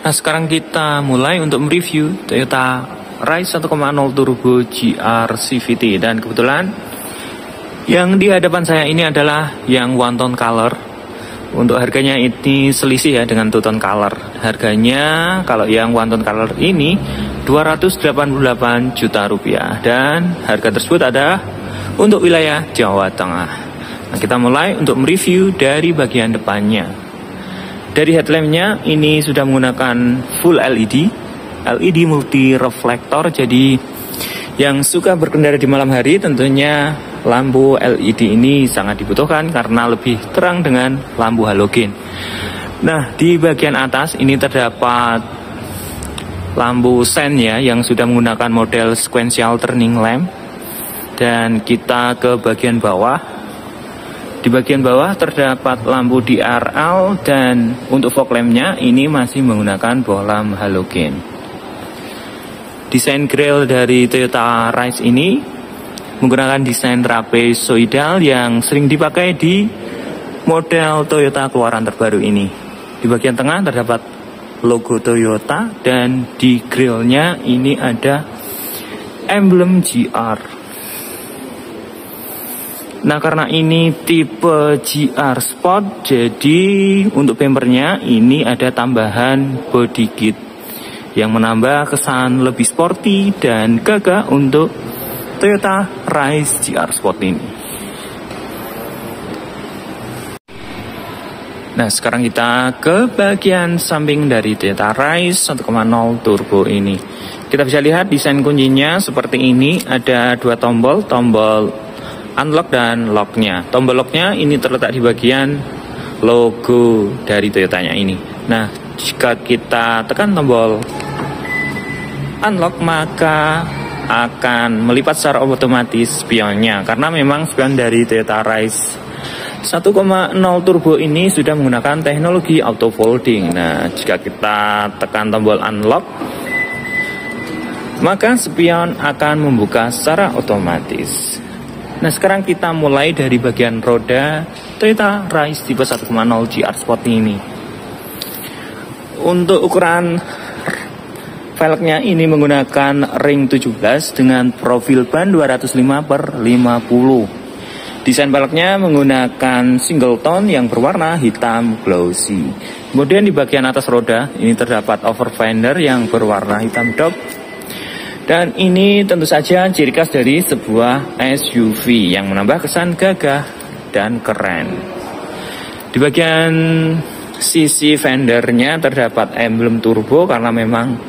Nah, sekarang kita mulai untuk mereview Toyota Rise 1.0 Turbo GR CVT. Dan kebetulan yang di hadapan saya ini adalah yang one tone color. Untuk harganya ini selisih ya dengan two tone color. Harganya kalau yang one tone color ini 288 juta rupiah. Dan harga tersebut ada untuk wilayah Jawa Tengah. Nah, kita mulai untuk mereview dari bagian depannya. Dari headlampnya ini sudah menggunakan full LED multi reflektor. Jadi yang suka berkendara di malam hari tentunya lampu LED ini sangat dibutuhkan karena lebih terang dengan lampu halogen. Nah, di bagian atas ini terdapat lampu sen ya yang sudah menggunakan model sequential turning lamp. Dan kita ke bagian bawah. Di bagian bawah terdapat lampu DRL dan untuk fog lampnya ini masih menggunakan bohlam halogen. Desain grill dari Toyota Rise ini menggunakan desain trapezoidal yang sering dipakai di model Toyota keluaran terbaru ini. Di bagian tengah terdapat logo Toyota dan di grillnya ini ada emblem GR. Nah, karena ini tipe GR Sport, jadi untuk bumpernya ini ada tambahan body kit yang menambah kesan lebih sporty dan gagah untuk Toyota Rise GR Sport ini. Nah, sekarang kita ke bagian samping dari Toyota Rise 1.0 Turbo ini. Kita bisa lihat desain kuncinya seperti ini, ada dua tombol unlock dan locknya. Tombol locknya ini terletak di bagian logo dari Toyotanya ini. Nah, jika kita tekan tombol unlock maka akan melipat secara otomatis spionnya. Karena memang spion dari Toyota Rise 1.0 Turbo ini sudah menggunakan teknologi auto folding. Nah, jika kita tekan tombol unlock maka spion akan membuka secara otomatis. Nah, sekarang kita mulai dari bagian roda Toyota Rise tipe 1.0 GR Sport ini. Untuk ukuran velgnya ini menggunakan ring 17 dengan profil ban 205/50. Desain velgnya menggunakan single tone yang berwarna hitam glossy. Kemudian di bagian atas roda ini terdapat over fender yang berwarna hitam dop. Dan ini tentu saja ciri khas dari sebuah SUV yang menambah kesan gagah dan keren. Di bagian sisi fendernya terdapat emblem turbo karena memang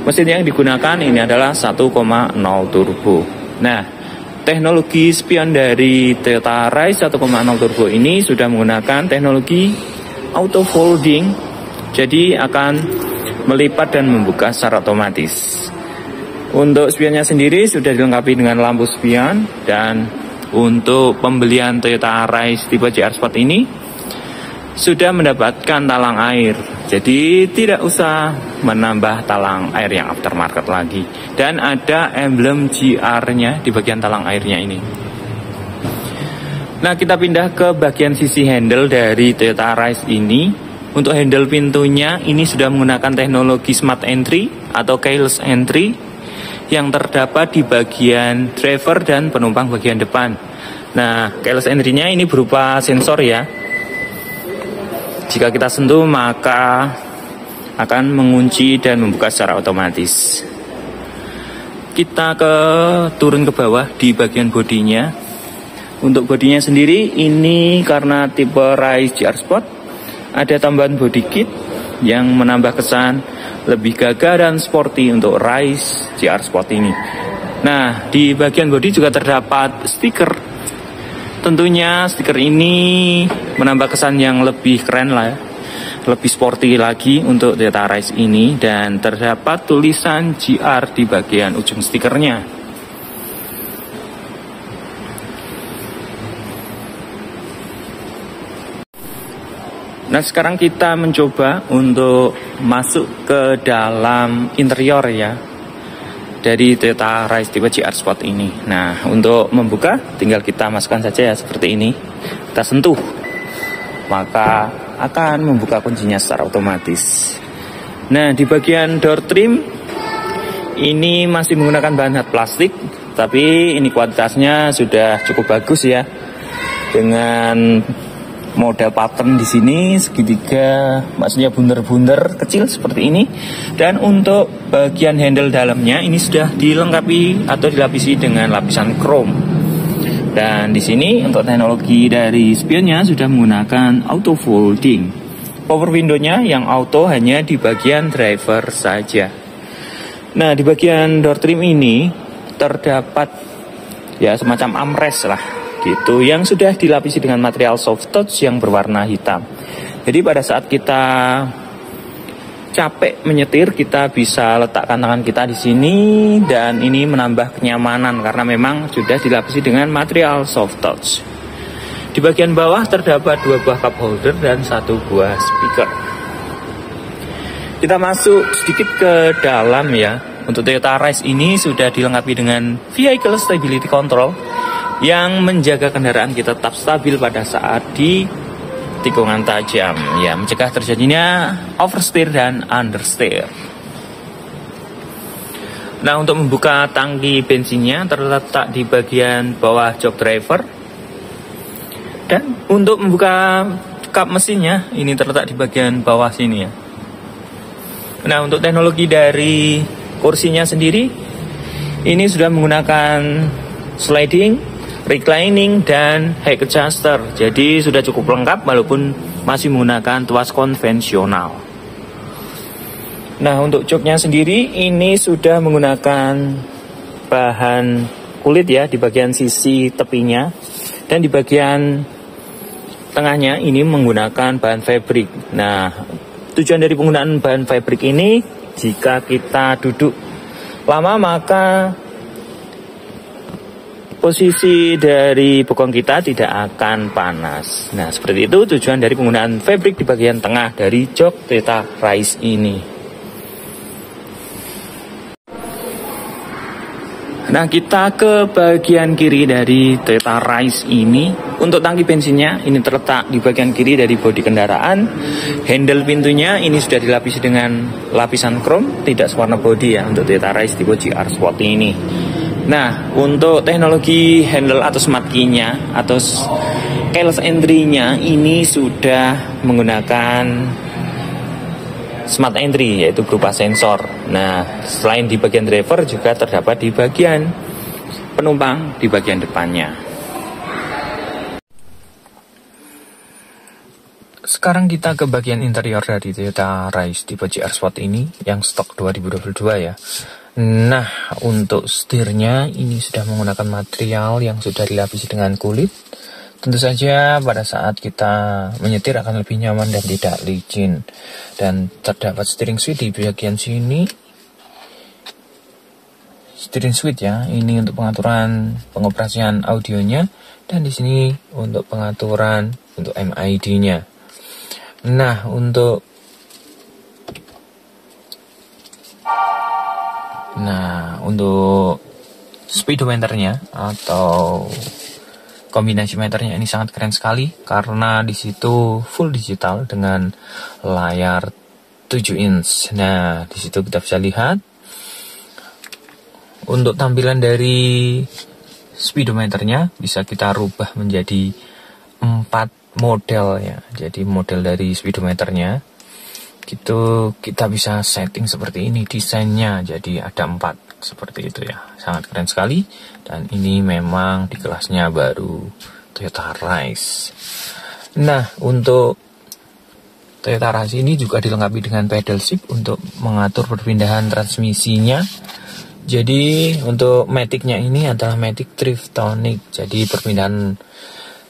mesin yang digunakan ini adalah 1.0 turbo. Nah, teknologi spion dari Toyota Rise 1.0 turbo ini sudah menggunakan teknologi auto folding. Jadi akan melipat dan membuka secara otomatis. Untuk spionnya sendiri sudah dilengkapi dengan lampu spion. Dan untuk pembelian Toyota Rise tipe GR Sport ini sudah mendapatkan talang air. Jadi tidak usah menambah talang air yang aftermarket lagi. Dan ada emblem GR-nya di bagian talang airnya ini. Nah, kita pindah ke bagian sisi handle dari Toyota Rise ini. Untuk handle pintunya ini sudah menggunakan teknologi smart entry atau keyless entry yang terdapat di bagian driver dan penumpang bagian depan. Nah, keyless entry-nya ini berupa sensor ya. Jika kita sentuh maka akan mengunci dan membuka secara otomatis. Kita turun ke bawah di bagian bodinya. Untuk bodinya sendiri ini karena tipe Rise GR Sport ada tambahan body kit yang menambah kesan lebih gagah dan sporty untuk Rise GR Sport ini. Nah, di bagian bodi juga terdapat stiker. Tentunya stiker ini menambah kesan yang lebih keren lah ya. Lebih sporty lagi untuk Toyota Rise ini. Dan terdapat tulisan GR di bagian ujung stikernya. Nah, sekarang kita mencoba untuk masuk ke dalam interior ya dari Toyota Rise tipe GR Sport ini. Nah, untuk membuka tinggal kita masukkan saja ya seperti ini. Kita sentuh, maka akan membuka kuncinya secara otomatis. Nah, di bagian door trim ini masih menggunakan bahan hard plastik, tapi ini kualitasnya sudah cukup bagus ya. Dengan model pattern di sini segitiga, maksudnya bunder-bunder kecil seperti ini. Dan untuk bagian handle dalamnya ini sudah dilengkapi atau dilapisi dengan lapisan chrome. Dan di sini untuk teknologi dari spionnya sudah menggunakan auto folding. Power window-nya yang auto hanya di bagian driver saja. Nah, di bagian door trim ini terdapat ya semacam armrest lah gitu, yang sudah dilapisi dengan material soft touch yang berwarna hitam. Jadi pada saat kita capek menyetir, kita bisa letakkan tangan kita di sini dan ini menambah kenyamanan karena memang sudah dilapisi dengan material soft touch. Di bagian bawah terdapat 2 buah cup holder dan 1 buah speaker. Kita masuk sedikit ke dalam ya. Untuk Toyota Rise ini sudah dilengkapi dengan Vehicle Stability Control yang menjaga kendaraan kita tetap stabil pada saat di tikungan tajam, ya, mencegah terjadinya oversteer dan understeer. Nah, untuk membuka tangki bensinnya terletak di bagian bawah jok driver, dan untuk membuka kap mesinnya ini terletak di bagian bawah sini ya. Nah, untuk teknologi dari kursinya sendiri ini sudah menggunakan sliding, reclining, dan height adjuster. Jadi sudah cukup lengkap walaupun masih menggunakan tuas konvensional. Nah, untuk joknya sendiri ini sudah menggunakan bahan kulit ya di bagian sisi tepinya, dan di bagian tengahnya ini menggunakan bahan fabric. Nah, tujuan dari penggunaan bahan fabric ini, jika kita duduk lama maka posisi dari bokong kita tidak akan panas. Nah, seperti itu tujuan dari penggunaan fabric di bagian tengah dari jok Toyota Rise ini. Nah, kita ke bagian kiri dari Toyota Rise ini. Untuk tangki bensinnya ini terletak di bagian kiri dari bodi kendaraan. Handle pintunya ini sudah dilapisi dengan lapisan chrome, tidak sewarna bodi ya untuk Toyota Rise tipe GR Sport ini. Nah, untuk teknologi handle atau smart key-nya atau keyless entry-nya ini sudah menggunakan smart entry, yaitu berupa sensor. Nah, selain di bagian driver juga terdapat di bagian penumpang di bagian depannya. Sekarang kita ke bagian interior dari Toyota Rise tipe GR Sport ini yang stok 2022 ya. Nah, untuk setirnya ini sudah menggunakan material yang sudah dilapisi dengan kulit. Tentu saja pada saat kita menyetir akan lebih nyaman dan tidak licin. Dan terdapat steering wheel di bagian sini. Steering wheel ya, ini untuk pengaturan pengoperasian audionya, dan di sini untuk pengaturan untuk MID-nya. Nah, untuk speedometernya atau kombinasi meternya ini sangat keren sekali karena di situ full digital dengan layar 7 inch. Nah, di situ kita bisa lihat untuk tampilan dari speedometernya bisa kita rubah menjadi 4 model ya. Jadi model dari speedometernya gitu kita bisa setting seperti ini desainnya, jadi ada 4 seperti itu ya, sangat keren sekali. Dan ini memang di kelasnya baru Toyota Rise. Nah, untuk Toyota Rise ini juga dilengkapi dengan pedal shift untuk mengatur perpindahan transmisinya. Jadi untuk matic-nya ini adalah matic Driftonic, jadi perpindahan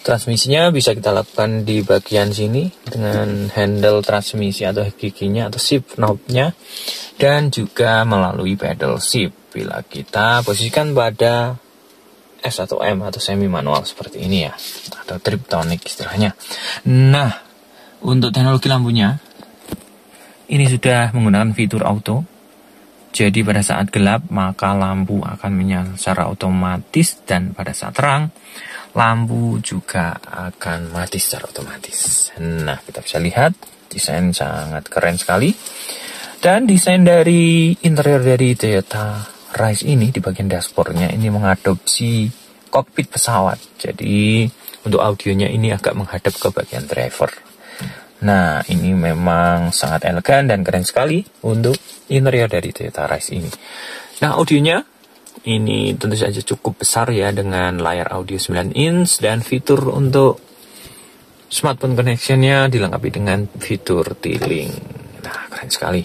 transmisinya bisa kita lakukan di bagian sini dengan handle transmisi atau giginya atau shift knob-nya, dan juga melalui pedal shift bila kita posisikan pada S atau M atau semi manual seperti ini ya, atau Driftonic istilahnya. Nah, untuk teknologi lampunya ini sudah menggunakan fitur auto. Jadi pada saat gelap maka lampu akan menyala secara otomatis, dan pada saat terang lampu juga akan mati secara otomatis. Nah, kita bisa lihat desain sangat keren sekali. Dan desain dari interior dari Toyota Rise ini di bagian dashboardnya ini mengadopsi kokpit pesawat. Jadi untuk audionya ini agak menghadap ke bagian driver. Nah, ini memang sangat elegan dan keren sekali untuk interior dari Toyota Rise ini. Nah, audionya ini tentu saja cukup besar ya, dengan layar audio 9 inch dan fitur untuk smartphone connection-nya dilengkapi dengan fitur T-Link. Nah, keren sekali.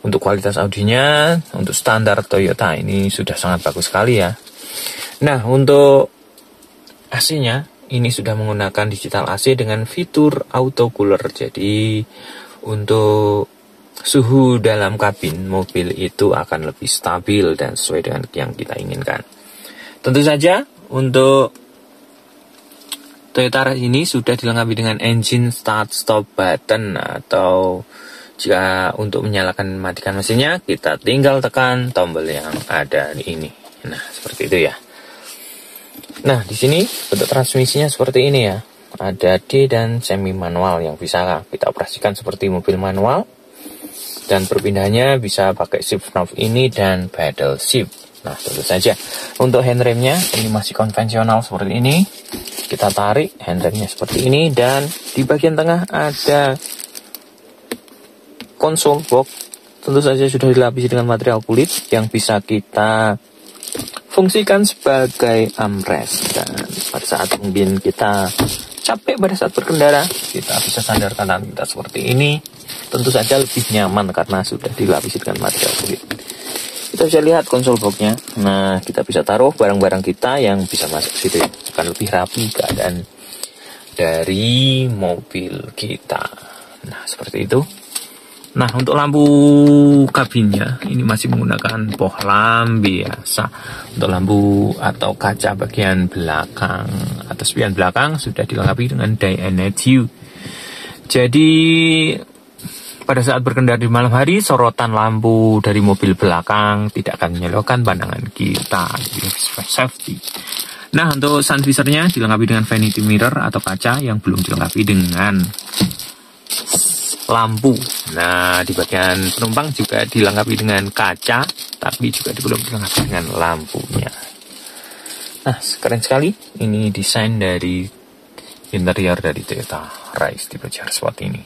Untuk kualitas audionya, untuk standar Toyota ini sudah sangat bagus sekali ya. Nah, untuk AC-nya ini sudah menggunakan digital AC dengan fitur auto cooler. Jadi untuk suhu dalam kabin mobil itu akan lebih stabil dan sesuai dengan yang kita inginkan. Tentu saja untuk Toyota Rise ini sudah dilengkapi dengan engine start stop button, atau jika untuk menyalakan matikan mesinnya kita tinggal tekan tombol yang ada di ini. Nah, seperti itu ya. Nah, di sini bentuk transmisinya seperti ini ya. Ada D dan semi manual yang bisa kita operasikan seperti mobil manual. Dan perpindahannya bisa pakai shift knob ini dan pedal shift. Nah, tentu saja untuk handremnya ini masih konvensional seperti ini. Kita tarik handremnya seperti ini, dan di bagian tengah ada konsol box. Tentu saja sudah dilapisi dengan material kulit yang bisa kita fungsikan sebagai armrest. Dan pada saat mungkin kita capek pada saat berkendara, kita bisa sandarkan tangan kita seperti ini. Tentu saja lebih nyaman karena sudah dilapisi dengan material kulit. Kita bisa lihat konsol boxnya. Nah, kita bisa taruh barang-barang kita yang bisa masuk situ. Akan lebih rapi keadaan dari mobil kita. Nah, seperti itu. Nah, untuk lampu kabinnya ini masih menggunakan bohlam biasa. Untuk lampu atau kaca bagian belakang atau spion belakang sudah dilengkapi dengan Day-and-Night-View. Jadi pada saat berkendara di malam hari, sorotan lampu dari mobil belakang tidak akan menyilaukan pandangan kita. Jadi safety. Nah, untuk sun visornya dilengkapi dengan vanity mirror atau kaca yang belum dilengkapi dengan lampu. Nah, di bagian penumpang juga dilengkapi dengan kaca, tapi juga belum dilengkapi dengan lampunya. Nah, keren sekali. Ini desain dari interior dari Toyota Rise tipe GR Sport ini.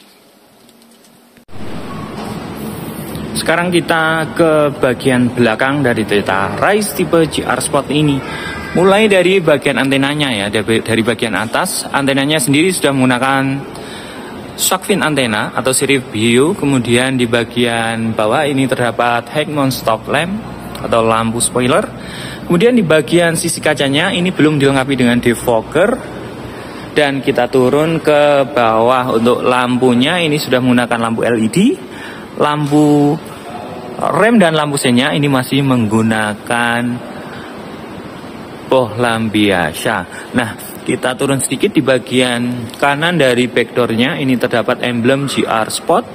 Sekarang kita ke bagian belakang dari Toyota Rise tipe GR Sport ini. Mulai dari bagian antenanya ya, dari bagian atas, antenanya sendiri sudah menggunakan shark fin antena atau sirip biru. Kemudian di bagian bawah ini terdapat head mount stop lamp atau lampu spoiler. Kemudian di bagian sisi kacanya ini belum dilengkapi dengan defogger. Dan kita turun ke bawah, untuk lampunya ini sudah menggunakan lampu LED. Lampu rem dan lampu sennya ini masih menggunakan bohlam biasa. Nah, kita turun sedikit di bagian kanan dari backdoornya ini terdapat emblem GR Sport,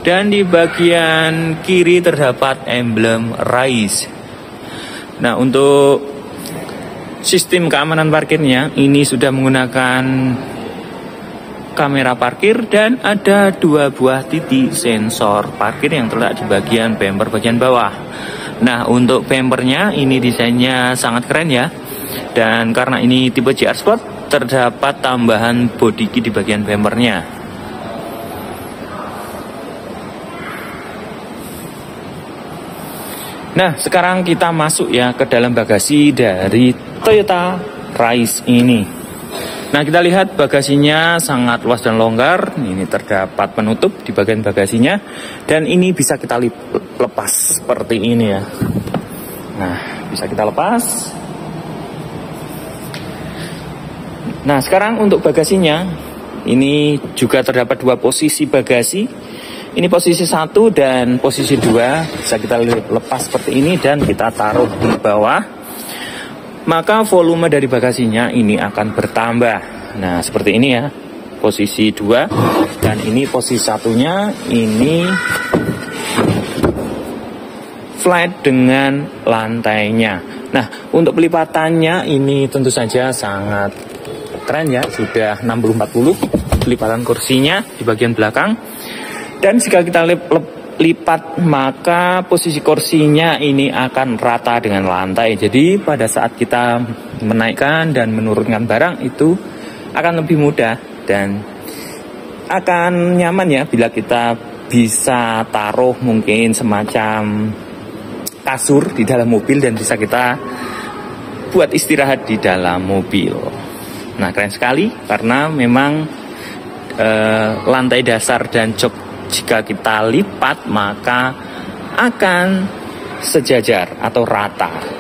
dan di bagian kiri terdapat emblem Rise. Nah, untuk sistem keamanan parkirnya ini sudah menggunakan kamera parkir dan ada 2 buah titik sensor parkir yang terletak di bagian bumper bagian bawah. Nah, untuk bumpernya ini desainnya sangat keren ya. Dan karena ini tipe GR Sport, terdapat tambahan body kit di bagian bumpernya. Nah, sekarang kita masuk ya ke dalam bagasi dari Toyota Rise ini. Nah, kita lihat bagasinya sangat luas dan longgar. Ini terdapat penutup di bagian bagasinya, dan ini bisa kita lepas seperti ini ya. Nah, bisa kita lepas. Nah, sekarang untuk bagasinya ini juga terdapat 2 posisi bagasi. Ini posisi 1 dan posisi 2 bisa kita lepas seperti ini dan kita taruh di bawah. Maka volume dari bagasinya ini akan bertambah. Nah, seperti ini ya, posisi 2, dan ini posisi 1-nya ini flat dengan lantainya. Nah, untuk pelipatannya ini tentu saja sangat keren ya, sudah 60-40 pelipatan kursinya di bagian belakang. Dan jika kita lipat, maka posisi kursinya ini akan rata dengan lantai. Jadi pada saat kita menaikkan dan menurunkan barang itu akan lebih mudah dan akan nyaman ya, bila kita bisa taruh mungkin semacam kasur di dalam mobil dan bisa kita buat istirahat di dalam mobil. Nah, keren sekali karena memang lantai dasar dan jok jika kita lipat maka akan sejajar atau rata.